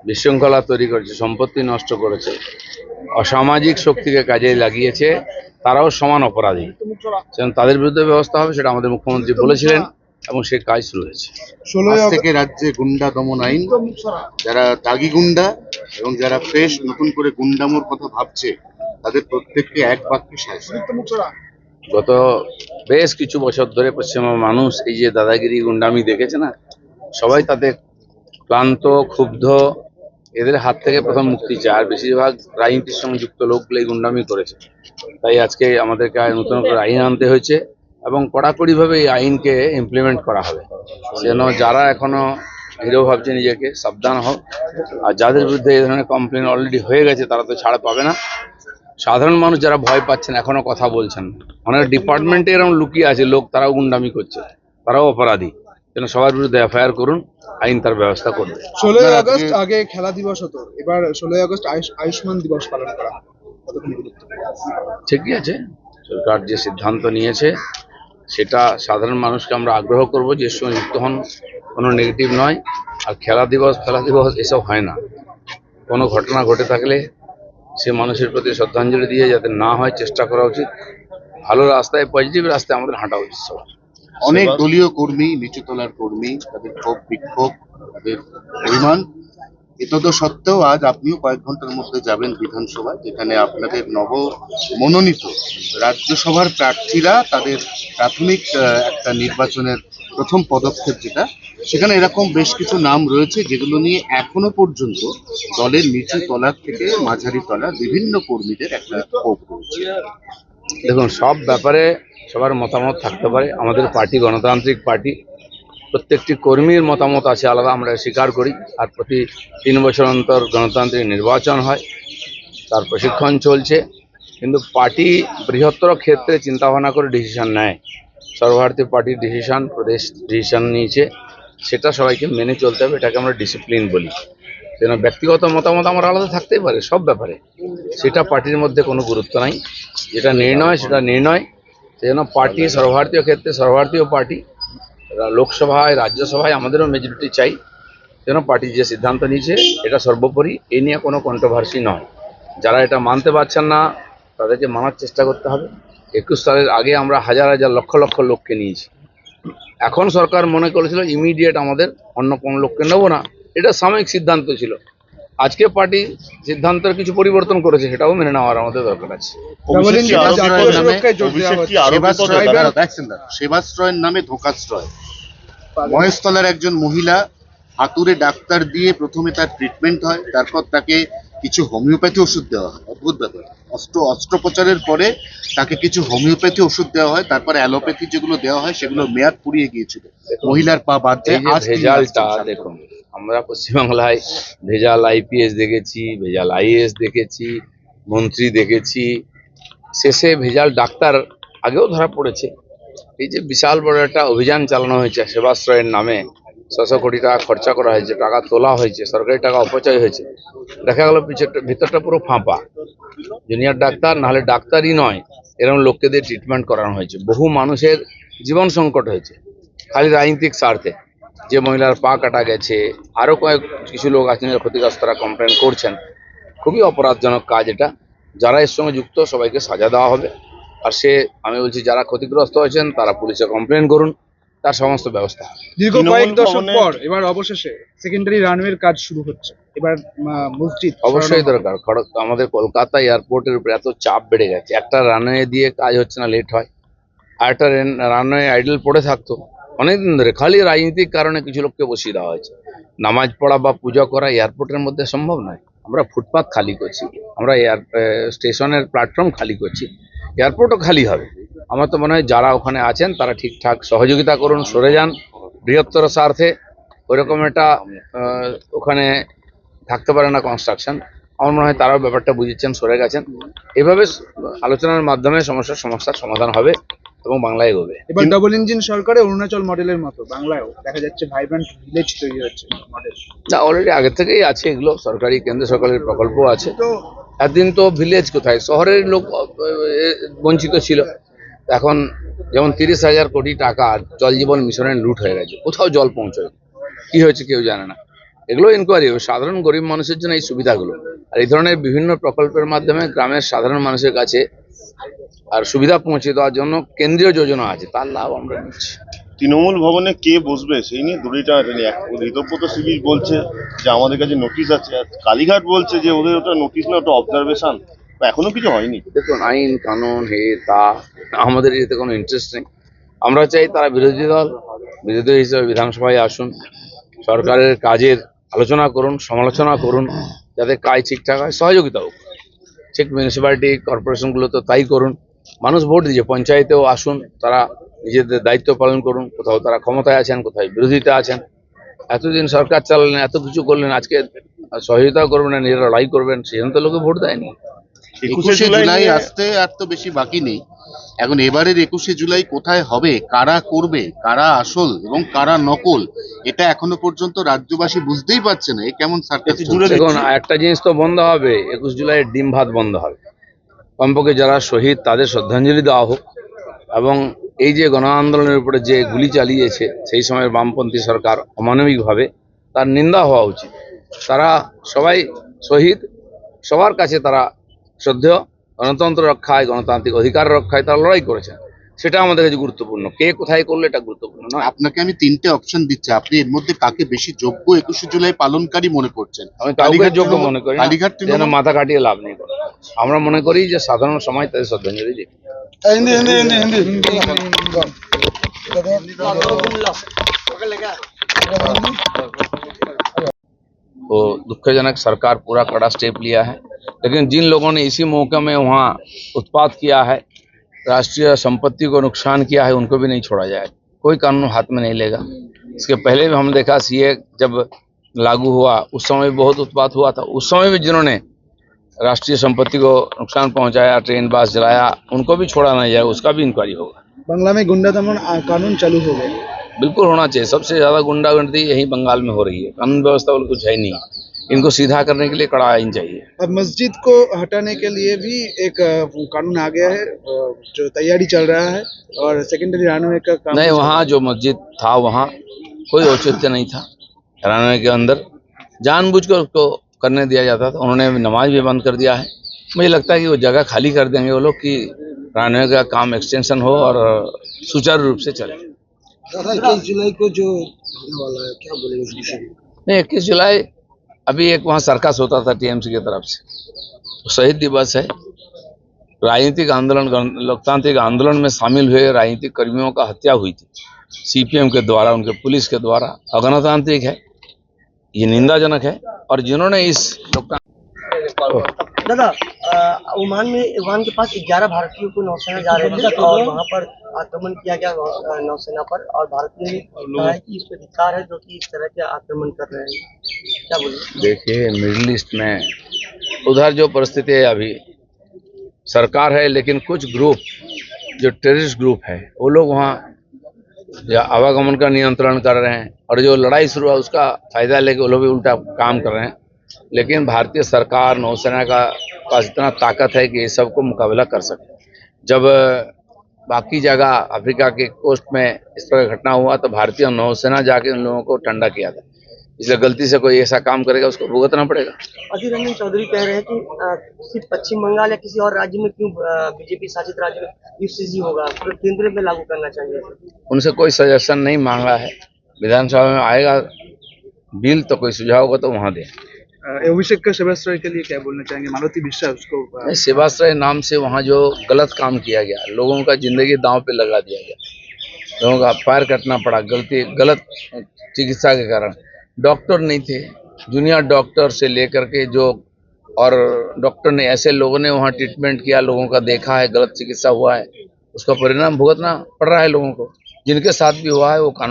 বিশৃঙ্খলা তৈরি করেছে, সম্পত্তি নষ্ট করেছে, অসামাজিক শক্তিকে কাজে লাগিয়েছে, তারাও সমান অপরাধী। তাদের বিরুদ্ধে ব্যবস্থা হবে, সেটা আমাদের মুখ্যমন্ত্রী বলেছিলেন এবং সেই কাজ শুরু হয়েছে। 16 থেকে রাজ্যে গুন্ডা দমন আইন, যারা দাগি গুন্ডা এবং যারা ফ্রেশ নতুন করে গুন্ডামোর কথা ভাবছে তাদের প্রত্যেককে এক বাক্যে শাস্তি। গত বেশ কিছু বছর ধরে পশ্চিমবঙ্গের মানুষ এই যে দাদাগিরি গুন্ডামি দেখেছে না, সবাই তাতে ক্লান্ত, ক্ষুব্ধ। এদের হাত থেকে প্রথম মুক্তি চায়, আর বেশিরভাগ রাজনীতির সঙ্গে যুক্ত লোকগুলো এই গুন্ডামি করেছে। তাই আজকে আমাদেরকে নতুন করে আইন আনতে হয়েছে এবং কড়াকড়িভাবে এই আইনকে ইমপ্লিমেন্ট করা হবে, যেন যারা এখনো হিরো ভাবছে নিজেকে সাবধান হোক। আর যাদের বিরুদ্ধে এই ধরনের কমপ্লেন অলরেডি হয়ে গেছে তারা তো ছাড়া পাবে না। সাধারণ মানুষ যারা ভয় পাচ্ছেন, এখনো কথা বলছেন, অনেক ডিপার্টমেন্টে এরকম লুকিয়ে আছে লোক, তারাও গুন্ডামি করছে, তারাও অপরাধী। যেন সবার বিরুদ্ধে এফআইআর করুন, আইন তার ব্যবস্থা করবে। 16 আগস্ট আগে খেলা দিবস হতো, এবার 16 আগস্ট আয়ুষ্মান দিবস পালন করা হবে। ঠিকই আছে, সরকার যে সিদ্ধান্ত নিয়েছে সেটা সাধারণ মানুষকে আমরা আগ্রহ করব যে এর সঙ্গে যুক্ত হন, কোনো নেগেটিভ নয়। আর খেলা দিবস এসব হয় না। কোনো ঘটনা ঘটে থাকলে সে মানুষের প্রতি শ্রদ্ধাঞ্জলি দিয়ে যাতে না হয় চেষ্টা করা উচিত। ভালো রাস্তায়, পজিটিভ রাস্তায় আমাদের হাঁটা উচিত সবার। অনেক দলীয় কর্মী, নিচু তলার কর্মী, তাদের ক্ষোভ বিক্ষোভ, তাদের অভিমান, এতদ সত্ত্বেও আজ আপনিও কয়েক ঘন্টার মধ্যে যাবেন বিধানসভায়, যেখানে আপনাদের নব মনোনীত রাজ্যসভার প্রার্থীরা তাদের প্রাথমিক একটা নির্বাচনের প্রথম পদক্ষেপ, যেটা সেখানে এরকম বেশ কিছু নাম রয়েছে যেগুলো নিয়ে এখনো পর্যন্ত দলের নিচু তলার থেকে মাঝারি তলার বিভিন্ন কর্মীদের একটা ক্ষোভ রয়েছে। দেখুন, সব ব্যাপারে সবার মতামত থাকতে পারে। আমাদের পার্টি গণতান্ত্রিক পার্টি, প্রত্যেকটি কর্মীর মতামত আছে আলাদা, আমরা স্বীকার করি। আর প্রতি 3 বছর অন্তর গণতান্ত্রিক নির্বাচন হয়, তার প্রশিক্ষণ চলছে। কিন্তু পার্টি বৃহত্তর ক্ষেত্রে চিন্তাভাবনা করে ডিসিশন নেয়। সর্বভারতীয় পার্টির ডিসিশন, প্রদেশ ডিসিশন নিয়েছে, সেটা সবাইকে মেনে চলতে হবে। এটাকে আমরা ডিসিপ্লিন বলি। যেন ব্যক্তিগত মতামত আমার আলাদা থাকতেই পারে সব ব্যাপারে, সেটা পার্টির মধ্যে কোনো গুরুত্ব নাই। যেটা নির্ণয় সেটা নির্ণয়। সেজন্য পার্টি সর্বভারতীয় ক্ষেত্রে, সর্বভারতীয় পার্টি লোকসভায়, রাজ্যসভায় আমাদেরও মেজরিটি চাই। যেন পার্টি যে সিদ্ধান্ত নিয়েছে এটা সর্বোপরি, এ নিয়ে কোনো কন্ট্রোভার্সি নয়। যারা এটা মানতে পারছেন না তাদেরকে মানার চেষ্টা করতে হবে। 21 সালের আগে আমরা হাজার হাজার লক্ষ লক্ষ লোককে নিয়েছি। এখন সরকার মনে করেছিল ইমিডিয়েট আমাদের অন্য কোনো লোককে নেব না, এটা সাময়িক সিদ্ধান্ত ছিল। আজকে পার্টি সিদ্ধান্তের কিছু পরিবর্তন করেছে, সেটাও মেনে নেওয়ার আমাদের দরকার আছে। সেবাশ্রয়ের নামে ধোঁকাশ্রয়, মহেশতলার একজন মহিলা হাতুড়ে ডাক্তার দিয়ে প্রথমে তার ট্রিটমেন্ট হয়, তারপর তাকে কিছু হোমিওপ্যাথি ওষুধ দেওয়া হয়। অদ্ভুত ব্যাপার, অস্ত্রোপচারের পরে তাকে কিছু হোমিওপ্যাথি ওষুধ দেওয়া হয়, তারপরে অ্যালোপ্যাথি যেগুলো দেওয়া হয় সেগুলো মেয়াদ পুড়িয়ে গিয়েছিল। মহিলার পা বাদ যায়। ভেজালটা দেখুন, আমরা পশ্চিমবাংলায় ভেজাল আইপিএস দেখেছি, ভেজাল আইএএস দেখেছি, মন্ত্রী দেখেছি, শেষে ভেজাল ডাক্তার আগেও ধরা পড়েছে। এই যে বিশাল বড় একটা অভিযান চালানো হয়েছে সেবাশ্রয়ের নামে, 600 কোটি টাকা খরচা করা হয়েছে, টাকা তোলা হয়েছে, সরকারি টাকা অপচয় হয়েছে। দেখা গেল ভিতরটা পুরো ফাঁপা। জুনিয়র ডাক্তার নাহলে ডাক্তারই নয়, এরকম লোককে দিয়ে ট্রিটমেন্ট করানো হয়েছে। বহু মানুষের জীবন সংকট হয়েছে খালি রাজনৈতিক স্বার্থে। যে মহিলার পা কাটা গেছে, আরও কিছু লোক আছেন ক্ষতিগ্রস্তরা কমপ্লেন করছেন। খুবই অপরাধজনক কাজ এটা। যারা এর সঙ্গে যুক্ত সবাইকে সাজা দেওয়া হবে। আর আমি বলছি, যারা ক্ষতিগ্রস্ত হয়েছেন তারা পুলিশে কমপ্লেন করুন, তার সমস্ত ব্যবস্থা। দীর্ঘ কয়েক দশক পর এবার অবশেষে সেকেন্ডারি রানওয়ের কাজ শুরু হচ্ছে। এবার মসজিদ অবশ্যই দরকার। আমাদের কলকাতা এয়ারপোর্টের উপরে এত চাপ বেড়ে গেছে, একটা রানওয়ে দিয়ে কাজ হচ্ছে না, লেট হয়। আর একটা রানওয়ে আইডল পড়ে থাকতো অনেকদিন ধরে, খালি রাজনৈতিক কারণে কিছু লোককে বসিয়ে দেওয়া হয়েছে। নামাজ পড়া বা পূজা করা এয়ারপোর্টের মধ্যে সম্ভব নয়। আমরা ফুটপাথ খালি করছি, আমরা স্টেশনের প্ল্যাটফর্ম খালি করছি, এয়ারপোর্টও খালি হবে। আমার তো মনে হয় যারা ওখানে আছেন তারা ঠিকঠাক সহযোগিতা করুন, সরে যান বৃহত্তর স্বার্থে। ওইরকম একটা ওখানে থাকতে পারে না কনস্ট্রাকশন। আমার মনে হয় তারাও ব্যাপারটা বুঝেছেন, সরে গেছেন। এভাবে আলোচনার মাধ্যমে সমস্যার সমাধান হবে এবং বাংলায় এগোবে। এবার ডাবল ইঞ্জিন সরকারে অরুণাচল মডেলের মতো বাংলায়ও দেখা যাচ্ছে ভাইব্রেন্ট ভিলেজ তৈরি হচ্ছে মডেল। না, অলরেডি আগে থেকেই আছে এগুলো, সরকারি কেন্দ্র সরকারের প্রকল্প আছে। একদিন তো ভিলেজ কোথায়, শহরের লোক বঞ্চিত ছিল। এখন যেমন 30,000 কোটি টাকা জল জীবন মিশনের লুট হয়ে গেছে, কোথাও জল পৌঁছয়, কি হয়েছে কেউ জানে না। এগুলো ইনকোয়ারি হবে সাধারণ গরিব মানুষের জন্য এই সুবিধাগুলো। আর এই ধরনের বিভিন্ন প্রকল্পের মাধ্যমে গ্রামের সাধারণ মানুষের কাছে আর সুবিধা পৌঁছে দেওয়ার জন্য কেন্দ্রীয় যোজনা আছে, তার লাভ আমরা নিচ্ছি। তৃণমূল ভবনে কে বসবে সেই নিয়ে দড়িটা ঋতব্রত সিরিজ বলছে যে আমাদের কাছে নোটিশ আছে, আর কালীঘাট বলছে যে ওদের ওটা নোটিশ না, ওটা অবজারভেশন, এখনো কিছু হয়নি। দেখুন, আইন কানুন হে তা আমাদের এতে কোনো ইন্টারেস্ট নেই। আমরা চাই তারা বিরোধী দল, বিরোধী হিসেবে বিধানসভায় আসুন, সরকারের কাজের আলোচনা করুন, সমালোচনা করুন, যাতে কাজ ঠিকঠাক হয়, সহযোগিতা হোক। ঠিক মিউনিসিপ্যালিটি কর্পোরেশনগুলো তো তাই করুন। মানুষ ভোট দিয়েছে, পঞ্চায়েতেও আসুন, তারা নিজেদের দায়িত্ব পালন করুন। কোথাও তারা ক্ষমতায় আছেন, কোথায় বিরোধিতা আছেন। এতদিন সরকার চালালেন, এত কিছু করলেন, আজকে সহযোগিতা করবেন না, নিজেরা লড়াই করবেন, সেজন্য তো লোকে ভোট দেয়নি। 21শে জুলাই আসতে আর তো বেশি বাকি নেই। এখন এবারের 21শে জুলাই কোথায় হবে, কারা করবে, কারা আসল এবং কারা নকল, এটা এখনো পর্যন্ত রাজ্যবাসী বুঝতেই পারছে না। এ কেমন সার্কাস চলছে? দেখুন, একটা জিনিস তো বন্ধ হবে, 21 জুলাই ডিম ভাত বন্ধ হবে। কমপক্ষে যারা শহীদ তাদের শ্রদ্ধাঞ্জলি দেওয়া হোক, এবং এই যে গণ আন্দোলনের উপরে যে গুলি চালিয়েছে সেই সময় বামপন্থী সরকার অমানবিকভাবে, তার নিন্দা হওয়া উচিত। তারা সবাই শহীদ, সবার কাছে তারা শ্রদ্ধেয়। গণতন্ত্র রক্ষায়, গণতান্ত্রিক অধিকার রক্ষায় তারা লড়াই করেছেন, সেটা আমাদের কাছে গুরুত্বপূর্ণ। কে কোথায় করলে এটা গুরুত্বপূর্ণ নয়। আপনাকে আমি 3টে অপশন দিচ্ছি, আপনি এর মধ্যে কাকে বেশি যোগ্য 21শে জুলাই পালনকারী মনে করছেন? আমি কাউকে কালীঘাট যোগ্য তৃণমূল- মনে করি না, কালীঘাট যেন তৃণমূল? মাথা কাটিয়ে লাভ নেই। আমরা মনে করি যে সাধারণ সমাজ তাদের শ্রদ্ধাঞ্জলি দিই। तो दुखजनक, सरकार पूरा कड़ा स्टेप लिया है, लेकिन जिन लोगों ने इसी मौके में वहाँ उत्पात किया है, राष्ट्रीय संपत्ति को नुकसान किया है, उनको भी नहीं छोड़ा जाए। कोई कानून हाथ में नहीं लेगा। इसके पहले भी हमने देखा, सीए जब लागू हुआ उस समय भी बहुत उत्पात हुआ था। उस समय भी जिन्होंने राष्ट्रीय संपत्ति को नुकसान पहुंचाया, ट्रेन बस जलाया, उनको भी छोड़ा नहीं जाएगा, उसका भी इंक्वायरी होगा। बांग्ला में गुंडा दमन कानून चालू हो गए। बिल्कुल होना चाहिए। सबसे ज्यादा गुंडागर्दी यही बंगाल में हो रही है। कानून व्यवस्था बिल्कुल कुछ है नहीं, इनको सीधा करने के लिए कड़ा आइन चाहिए। अब मस्जिद को हटाने के लिए भी एक कानून आ गया है, जो तैयारी चल रहा है, और सेकेंडरी रानवे का काम नहीं, वहाँ जो मस्जिद था वहाँ कोई औचित्य नहीं था। रानवे के अंदर जानबूझकर उसको करने दिया जाता था। उन्होंने नमाज भी बंद कर दिया है। मुझे लगता है कि वो जगह खाली कर देंगे वो लोग, कि रानवे का काम एक्सटेंशन हो और सुचारू रूप से चले। 21 जुलाई को जो होने वाला है, क्या बोलेंगे इस विषय में? नहीं, 21 जुलाई अभी एक वहाँ सर्कस होता था टीएमसी की तरफ से, शहीद दिवस है। राजनीतिक आंदोलन, लोकतांत्रिक आंदोलन में शामिल हुए राजनीतिक कर्मियों का हत्या हुई थी सीपीएम के द्वारा, उनके पुलिस के द्वारा। अगणतांत्रिक है, ये निंदाजनक है। और जिन्होंने इस दादा, ओमान के पास 11 भारतीयों को नौसेना जा रहे थे और वहां पर आक्रमण किया गया नौसेना पर, और भारत ने कहा है कि इस पर धिक्कार है जो कि इस तरह के आक्रमण कर रहे हैं। क्या बोलिए? देखिए, मिडिल ईस्ट में उधर जो परिस्थिति है, अभी सरकार है, लेकिन कुछ ग्रुप जो टेररिस्ट ग्रुप है वो लोग वहाँ या आवागमन का नियंत्रण कर रहे हैं, और जो लड़ाई शुरू है उसका फायदा लेके वो लोग भी उल्टा काम कर रहे हैं। लेकिन भारतीय सरकार, नौसेना का पास इतना ताकत है कि ये सबको मुकाबला कर सके। जब बाकी जगह अफ्रीका के कोस्ट में इस तरह का घटना हुआ तो भारतीय नौसेना जाके उन लोगों को ठंडा किया था। इसलिए गलती से कोई ऐसा काम करेगा उसको भुगतना पड़ेगा। अधीर रंजन चौधरी कह रहे हैं कि सिर्फ पश्चिम बंगाल या किसी और राज्य में क्यों, बीजेपी शासित राज्य में यूसीसी होगा, पूरे केंद्र में लागू करना चाहिए। उनसे कोई सजेशन नहीं मांगा है। विधानसभा में आएगा बिल तो कोई सुझाव होगा तो वहाँ दें। अभिषेक का सेवाश्रय के लिए क्या बोलना चाहेंगे? मालती मिश्रा उसको सेवाश्रय नाम से वहाँ जो गलत काम किया गया, लोगों का जिंदगी दांव पे लगा दिया गया, लोगों का पैर कटना पड़ा गलत चिकित्सा के कारण। डॉक्टर नहीं थे, जूनियर डॉक्टर से लेकर के जो, और डॉक्टर ने ऐसे लोगों ने वहाँ ट्रीटमेंट किया, लोगों का देखा है, गलत चिकित्सा हुआ है, उसका परिणाम भुगतना पड़ रहा है लोगों को। जिनके साथ भी हुआ है वो कानून